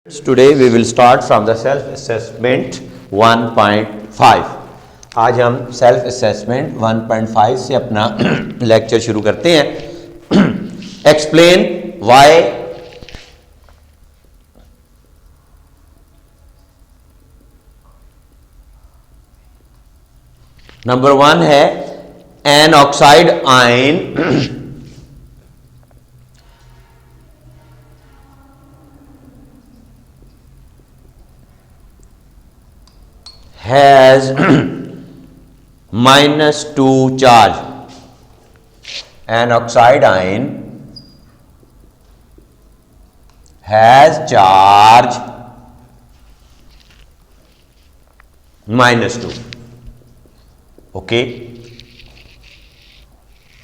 Today we will start from the self assessment 1.5. आज हम self assessment 1.5 से अपना लेक्चर शुरू करते हैं. एक्सप्लेन वाई नंबर 1 है an oxide ion has -2 charge. An oxide ion has charge -2. Okay.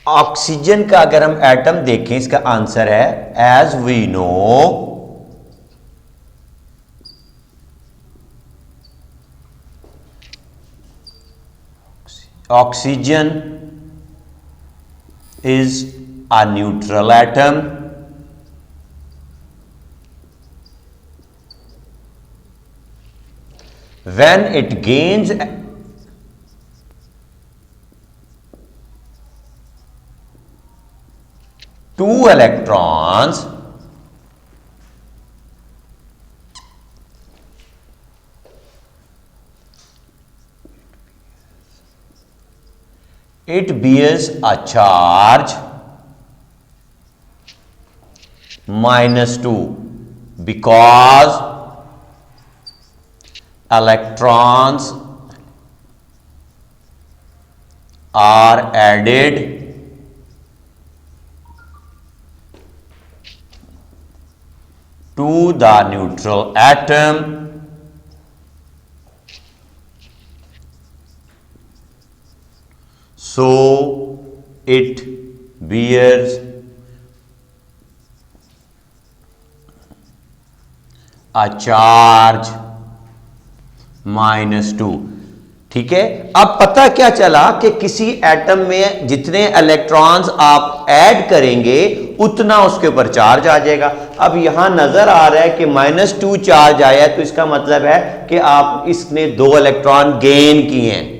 Oxygen का अगर हम एटम देखें, इसका आंसर है as we know oxygen is a neutral atom. When it gains two electrons, it bears a charge -2 because electrons are added to the neutral atom. So it bears a charge -2. ठीक है. अब पता क्या चला कि किसी atom में जितने इलेक्ट्रॉन्स आप ऐड करेंगे उतना उसके ऊपर चार्ज आ जाएगा. अब यहां नजर आ रहा है कि -2 चार्ज आया, तो इसका मतलब है कि आप इसने 2 इलेक्ट्रॉन गेन किए हैं.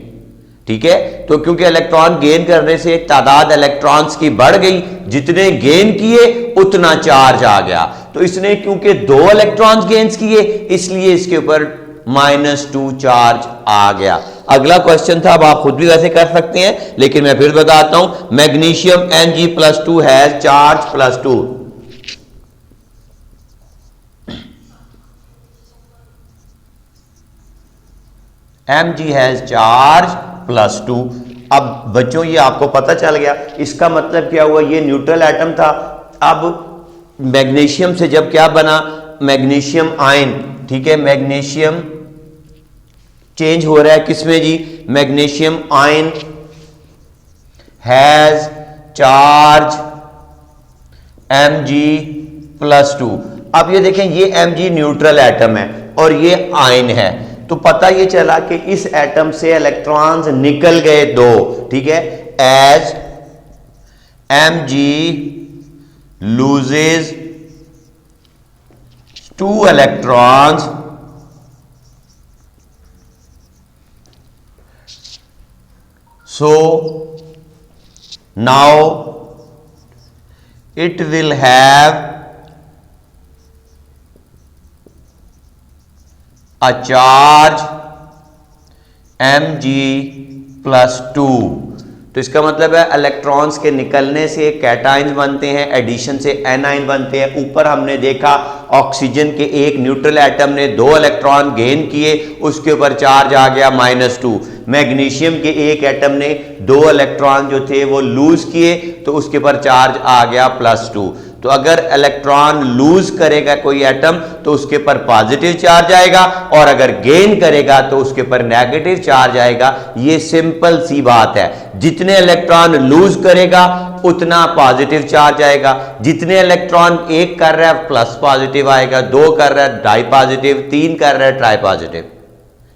ठीक है. तो क्योंकि इलेक्ट्रॉन गेन करने से तादाद इलेक्ट्रॉन्स की बढ़ गई, जितने गेन किए उतना चार्ज आ गया. तो इसने क्योंकि 2 इलेक्ट्रॉन्स गेन किए, इसलिए इसके ऊपर -2 चार्ज आ गया. अगला क्वेश्चन था, अब आप खुद भी वैसे कर सकते हैं, लेकिन मैं फिर बताता हूं. Magnesium Mg+2 has charge +2. Mg has charge +2. अब बच्चों ये आपको पता चल गया. इसका मतलब क्या हुआ, ये न्यूट्रल एटम था. अब मैग्नीशियम से जब क्या बना, मैग्नीशियम आयन. ठीक है. मैग्नीशियम चेंज हो रहा है किसमें जी, magnesium ion has charge Mg+2. अब ये देखें, ये Mg न्यूट्रल एटम है और ये आयन है. तो पता ये चला कि इस एटम से इलेक्ट्रॉन्स निकल गए 2. ठीक है. As Mg loses 2 electrons, so now it will have a charge Mg+2. तो इसका मतलब है इलेक्ट्रॉन्स के निकलने से कैटायंस बनते हैं, एडिशन से एनाइन बनते हैं. ऊपर हमने देखा ऑक्सीजन के एक न्यूट्रल एटम ने 2 इलेक्ट्रॉन गेन किए, उसके ऊपर चार्ज आ गया -2. मैग्नीशियम के एक एटम ने 2 इलेक्ट्रॉन जो थे वो लूज किए, तो उसके ऊपर चार्ज आ गया +2. तो अगर इलेक्ट्रॉन लूज करेगा कोई एटम तो उसके पर पॉजिटिव चार्ज आएगा, और अगर गेन करेगा तो उसके पर नेगेटिव चार्ज आएगा. ये सिंपल सी बात है. जितने इलेक्ट्रॉन लूज करेगा उतना पॉजिटिव चार्ज आएगा. जितने इलेक्ट्रॉन एक कर रहा है प्लस पॉजिटिव आएगा, 2 कर रहा है डाई पॉजिटिव, 3 कर रहा है ट्राई पॉजिटिव.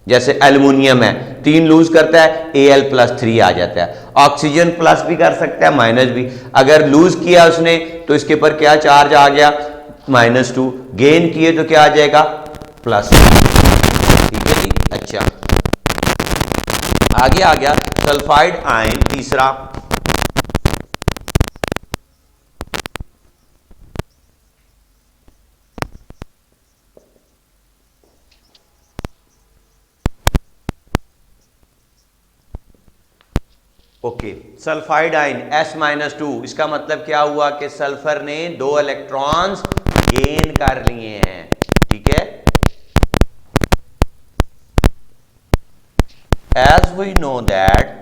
जैसे एल्युमिनियम है 3 लूज करता है Al+3 आ जाता है। ऑक्सीजन प्लस भी कर सकता है माइनस भी। अगर लूज किया उसने तो इसके ऊपर क्या चार्ज आ गया -2, गेन किए तो क्या आ जाएगा +2। ठीक है जी। अच्छा, आगे आ गया सल्फाइड आयन तीसरा। ओके, सल्फाइड आयन S-2, इसका मतलब क्या हुआ कि सल्फर ने 2 इलेक्ट्रॉन्स गेन कर लिए हैं। ठीक है, as we know that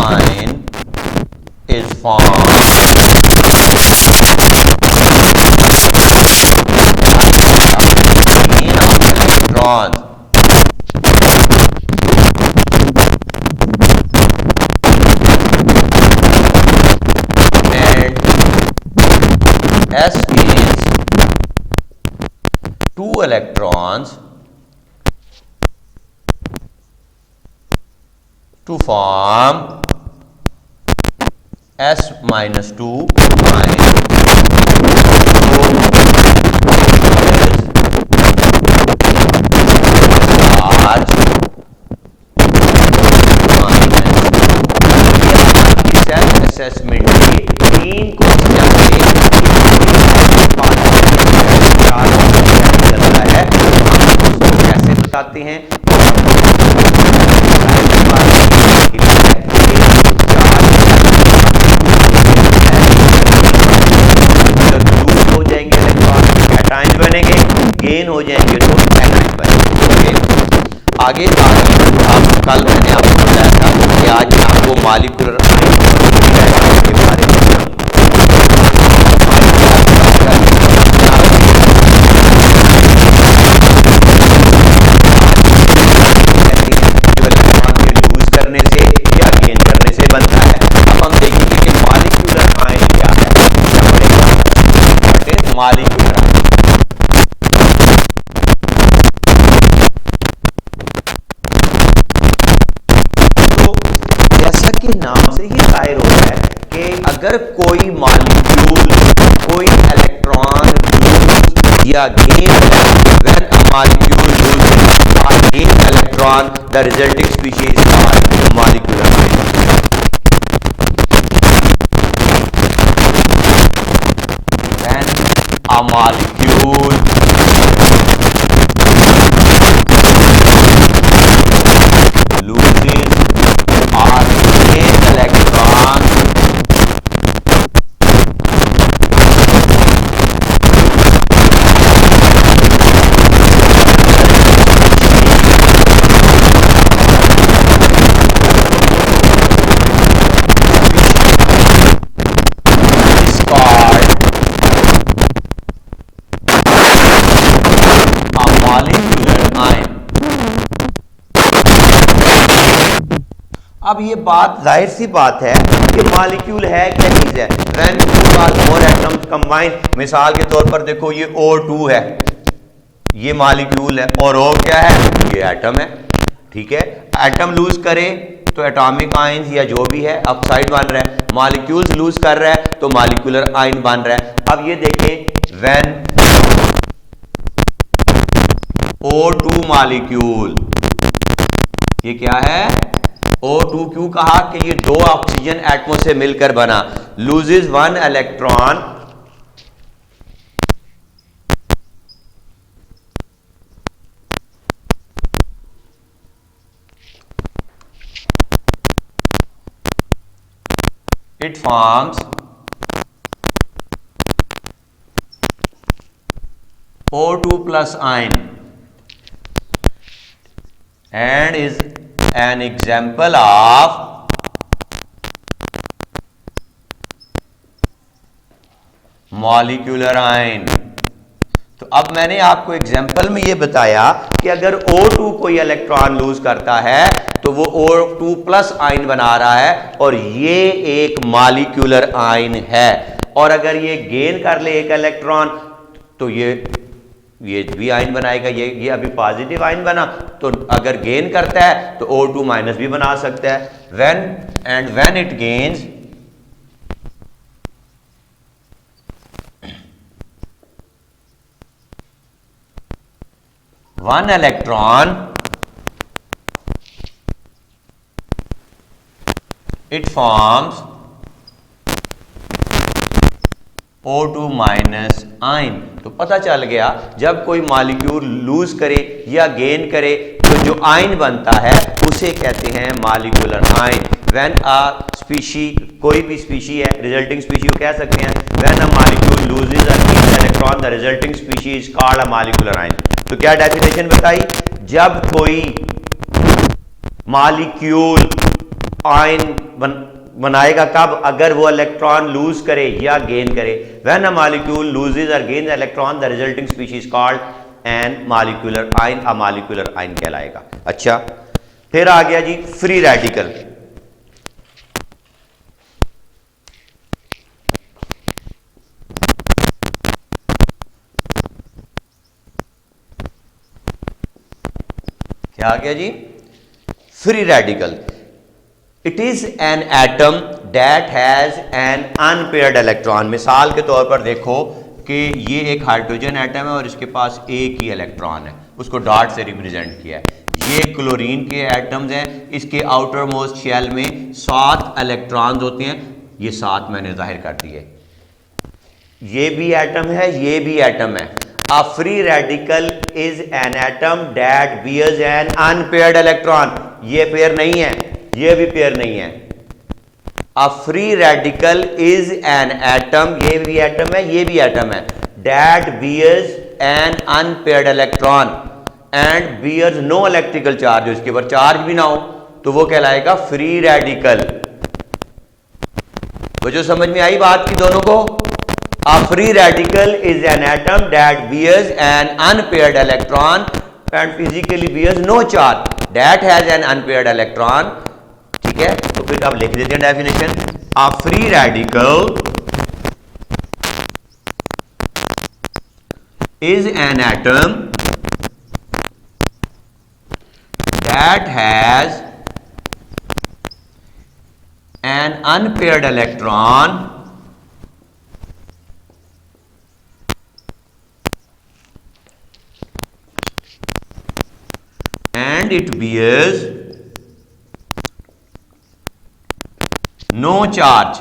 ion is formed, gain of electrons, and S gains 2 electrons to form S minus 2 ion. Charge self assessment के 3 क्वेश्चन चलता है, हम उसको कैसे बताते हैं? हो जाएंगे इलेक्ट्रॉन, कैटायन बनेंगे, गेन हो जाएंगे तो एनायन बनेंगे। आगे आप कल मैंने आपको बताया था कि आज आपको मॉलिक्यूलर आयन के बारे में लूज करने से या गेन करने से बनता है। अब हम देखेंगे कि मॉलिक्यूलर आयन क्या है। मॉलिक्यूलर आयन के नाम से ही जाहिर होता है कि अगर कोई मॉलिक्यूल, कोई इलेक्ट्रॉन लूज या gain, when a molecule loses or gain electron the resulting species is called molecular ion. When a molecule loses or gains electron is called a molecular ion। अब ये बात जाहिर सी बात है कि मॉलिक्यूल है क्या चीज है। व्हेन टू और मोर एटम्स कंबाइन, मिसाल के तौर पर देखो ये O2 है, ये मॉलिक्यूल है, और O क्या है? ये एटम है। ठीक है, एटम लूज करे तो एटॉमिक आयंस या जो भी है ऑक्साइड बन रहा है, मॉलिक्यूल्स लूज कर रहा है तो मॉलिक्यूलर आयन बन रहा है। अब ये देखें, व्हेन O2 मॉलिक्यूल, ये क्या है? O2 क्यों कहा कि ये 2 ऑक्सीजन एटमों से मिलकर बना। Loses 1 electron it forms O2 plus ion and is an example of molecular ion. तो अब मैंने आपको एग्जाम्पल में ये बताया कि अगर O2 कोई इलेक्ट्रॉन लूज करता है तो वो O2 प्लस आयन बना रहा है और ये एक मॉलिक्यूलर आयन है, और अगर ये गेन कर ले एक इलेक्ट्रॉन तो ये भी आयन बनाएगा। ये अभी पॉजिटिव आयन बना, तो अगर गेन करता है तो O2 माइनस भी बना सकता है। When it gains one electron, it forms O2 minus ion. तो पता चल गया जब कोई मॉलिक्यूल लूज करे या गेन करे तो जो आयन बनता है उसे कहते हैं molecular ion. When a species, कोई भी स्पीशी है, रिजल्टिंग स्पीशी को कह सकते हैं when a molecule loses a gains electron the resulting species is called a molecular ion. तो क्या डेफिनेशन बताई? जब कोई मॉलिक्यूल आयन बनाएगा कब? अगर वो इलेक्ट्रॉन लूज करे या गेन करे। व्हेन अ मॉलिक्यूल लूजेस और gains electron the resulting species called an molecular ion, a molecular ion कहलाएगा। अच्छा, फिर आ गया जी फ्री रेडिकल। क्या आ गया जी? Free radical. It is an atom that has an unpaired electron. मिसाल के तौर पर देखो कि ये एक हाइड्रोजन एटम है और इसके पास एक ही इलेक्ट्रॉन है, उसको डॉट से रिप्रेजेंट किया है। ये क्लोरीन के एटम्स हैं, इसके आउटर मोस्ट शेल में 7 इलेक्ट्रॉन्स होते हैं, ये 7 मैंने जाहिर कर दिए। ये भी एटम है, ये भी एटम है। A free radical is an atom that bears an unpaired electron। ये पेयर नहीं है, ये भी पेयर नहीं है। A free radical is an atom, ये भी एटम है, ये भी एटम है, that bears an unpaired electron and bears no electrical charge। इसके ऊपर चार्ज भी ना हो तो वो कहलाएगा फ्री रेडिकल। वो जो समझ में आई बात की दोनों को? A free radical is an atom that bears an unpaired electron and physically bears no charge that has an unpaired electron। ठीक है, तो फिर अब लिख देते हैं definition. A free radical is an atom that has an unpaired electron and it bears no charge,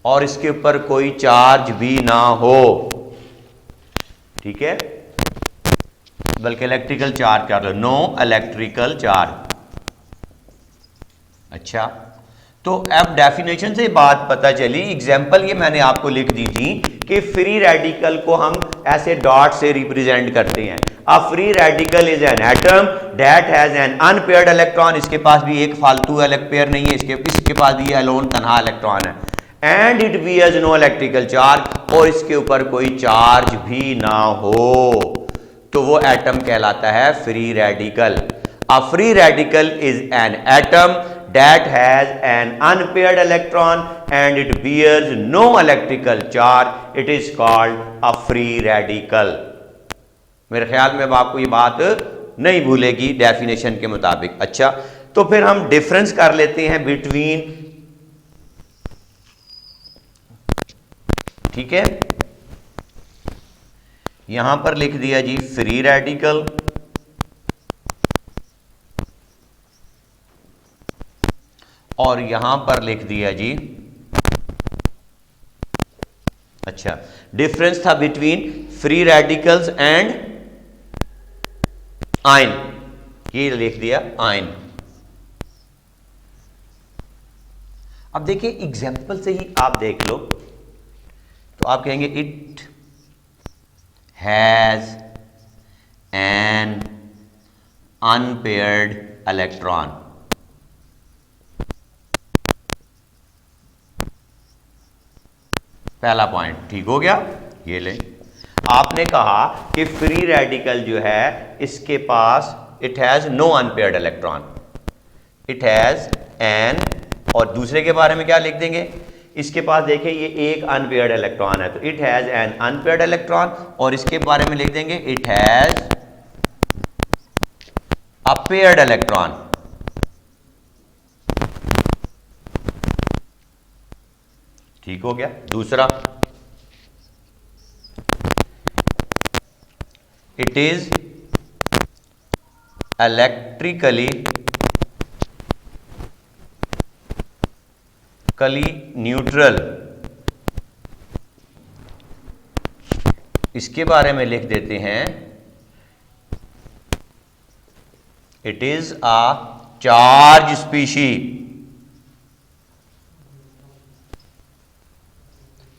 और इसके ऊपर कोई चार्ज भी ना हो। ठीक है, बल्कि इलेक्ट्रिकल चार्ज कर लो, नो इलेक्ट्रिकल चार्ज। अच्छा, तो अब डेफिनेशन से बात पता चली। एग्जाम्पल ये मैंने आपको लिख दी थी कि फ्री रेडिकल को हम ऐसे डॉट से रिप्रेजेंट करते हैं। A free radical is an atom that has an unpaired electron. इसके पास भी एक फालतू पेयर नहीं है, इसके पास भी अलोन तनहा इलेक्ट्रॉन है। And it bears no electrical charge, और इसके ऊपर कोई चार्ज भी ना हो, तो वो एटम कहलाता है free radical. A free radical is an atom that has an unpaired electron and it bears no electrical charge, it is called a free radical। मेरे ख्याल में अब आपको ये बात नहीं भूलेगी डेफिनेशन के मुताबिक। अच्छा, तो फिर हम डिफरेंस कर लेते हैं बिटवीन, ठीक है, यहां पर लिख दिया जी फ्री रेडिकल और यहां पर लिख दिया जी, अच्छा, डिफरेंस था between free radicals and ion, ये लिख दिया आयन। अब देखिए एग्जाम्पल से ही आप देख लो, तो आप कहेंगे it has an unpaired electron. पहला पॉइंट ठीक हो गया। ये ले, आपने कहा कि फ्री रेडिकल जो है इसके पास it has no unpaired electron, it has an, और दूसरे के बारे में क्या लिख देंगे? इसके पास देखिए ये एक अनपेयर्ड इलेक्ट्रॉन है, तो it has an unpaired electron, और इसके बारे में लिख देंगे it has a paired electron. ठीक हो गया। दूसरा, इट इज इलेक्ट्रिकली न्यूट्रल, इसके बारे में लिख देते हैं it is a charge species.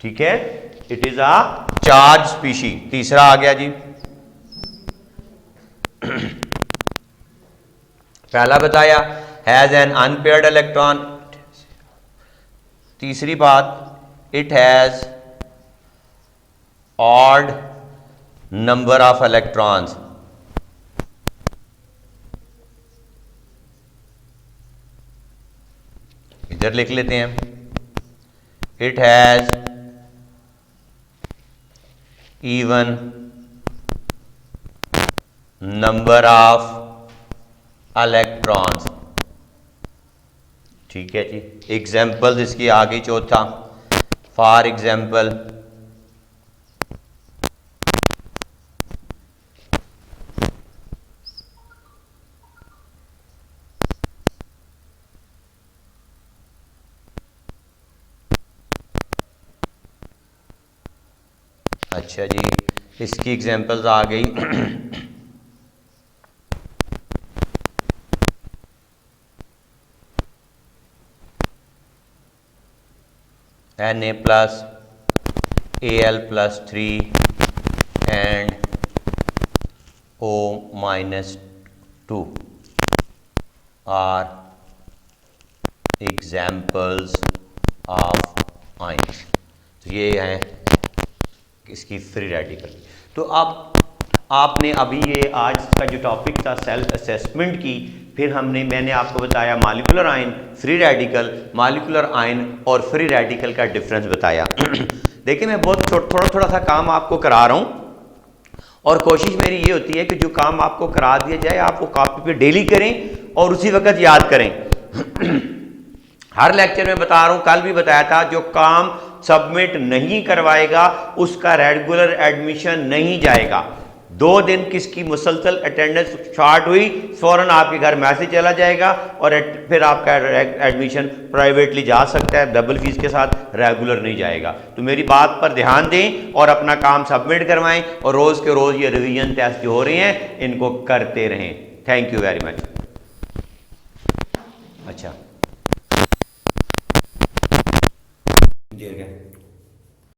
ठीक है, it is a charge species. तीसरा आ गया जी, पहला बताया हैज़ एन अनपेयर्ड इलेक्ट्रॉन। तीसरी बात, it has odd number of electrons. इधर लिख लेते हैं, it has even number of electrons. ठीक है जी। एग्जाम्पल इसकी आगे चौथा, फॉर एग्जाम्पल अच्छा जी, इसकी एग्जाम्पल्स आ गई। Na+Al+3 and O-2 are examples of ions। तो ये हैं इसकी फ्री रेडिकल। तो अब आपने अभी ये आज का जो टॉपिक था सेल्फ असेसमेंट की, फिर मैंने आपको बताया molecular ion, free radical, molecular ion और फ्री रेडिकल का डिफरेंस बताया। देखिए मैं बहुत थोड़ा सा काम आपको करा रहा हूँ और कोशिश मेरी ये होती है कि जो काम आपको करा दिया जाए आप वो कॉपी पे डेली करें और उसी वक्त याद करें। हर लेक्चर में बता रहा हूँ, कल भी बताया था, जो काम सबमिट नहीं करवाएगा उसका रेगुलर एडमिशन नहीं जाएगा। 2 दिन किसकी मुसलसल अटेंडेंस शॉर्ट हुई, फौरन आपके घर मैसेज चला जाएगा और फिर आपका एडमिशन प्राइवेटली जा सकता है, डबल फीस के साथ, रेगुलर नहीं जाएगा। तो मेरी बात पर ध्यान दें और अपना काम सबमिट करवाएं और रोज़ के रोज़ ये रिवीजन टेस्ट जो हो रहे हैं इनको करते रहें। Thank you very much. अच्छा।